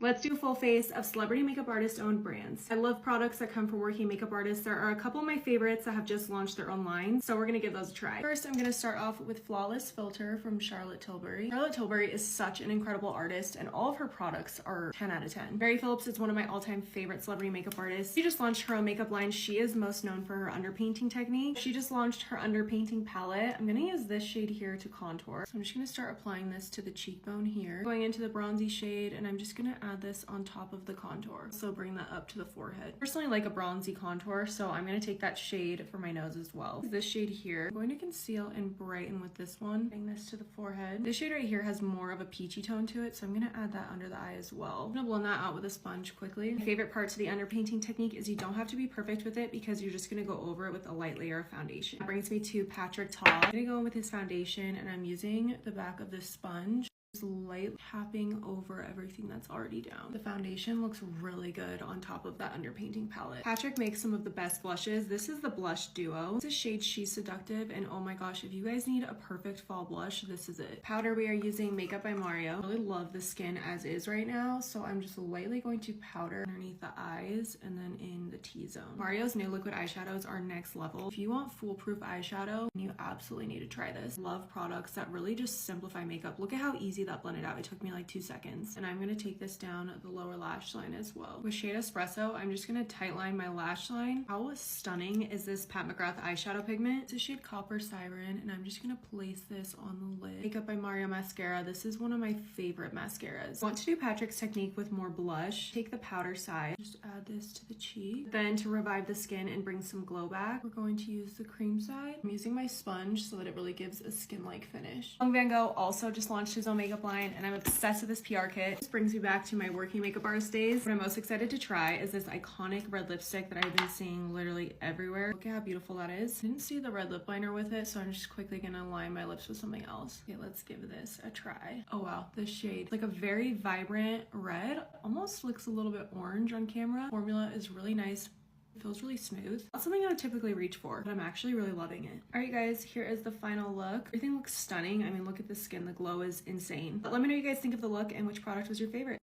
Let's do a full face of celebrity makeup artist owned brands. I love products that come from working makeup artists. There are a couple of my favorites that have just launched their own line, so we're gonna give those a try. First, I'm gonna start off with Flawless Filter from Charlotte Tilbury. Charlotte Tilbury is such an incredible artist, and all of her products are 10 out of 10. Phillips is one of my all-time favorite celebrity makeup artists. She just launched her own makeup line. She is most known for her underpainting technique. She just launched her underpainting palette. I'm gonna use this shade here to contour. So I'm just gonna start applying this to the cheekbone here, going into the bronzy shade, and I'm just gonna add this on top of the contour. So bring that up to the forehead. Personally, I like a bronzy contour, so I'm gonna take that shade for my nose as well. This shade here, I'm going to conceal and brighten with this one. Bring this to the forehead. This shade right here has more of a peachy tone to it, so I'm gonna add that under the eye as well. I'm gonna blend that out with a sponge quickly. My favorite part to the underpainting technique is you don't have to be perfect with it because you're just gonna go over it with a light layer of foundation. That brings me to Patrick Ta. I'm gonna go in with his foundation, and I'm using the back of this sponge. Just light tapping over everything that's already down. The foundation looks really good on top of that underpainting palette. Patrick makes some of the best blushes. This is the Blush Duo. It's a shade She's Seductive, and oh my gosh, if you guys need a perfect fall blush, this is it. Powder, we are using Makeup by Mario. I really love the skin as is right now, so I'm just lightly going to powder underneath the eyes and then in the T-zone. Mario's new liquid eyeshadows are next level. If you want foolproof eyeshadow, you absolutely need to try this. Love products that really just simplify makeup. Look at how easy that blended out. It took me like 2 seconds. And I'm going to take this down the lower lash line as well. With shade Espresso, I'm just going to tightline my lash line. How stunning is this Pat McGrath eyeshadow pigment? It's a shade Copper Siren, and I'm just going to place this on the lid. Makeup by Mario mascara. This is one of my favorite mascaras. I want to do Patrick's technique with more blush. Take the powder side, just add this to the cheek. Then to revive the skin and bring some glow back, we're going to use the cream side. I'm using my sponge so that it really gives a skin-like finish. Vanngo also just launched his own makeup line, and I'm obsessed with this PR kit. This brings me back to my working makeup artist days. What I'm most excited to try is this iconic red lipstick that I've been seeing literally everywhere. Look at how beautiful that is. I didn't see the red lip liner with it, so I'm just quickly gonna line my lips with something else. Okay, let's give this a try. Oh wow, this shade, like a very vibrant red, almost looks a little bit orange on camera. Formula is really nice. Feels really smooth. Not something I would typically reach for, but I'm actually really loving it. All right, guys, here is the final look. Everything looks stunning. I mean, look at the skin. The glow is insane. But let me know what you guys think of the look and which product was your favorite.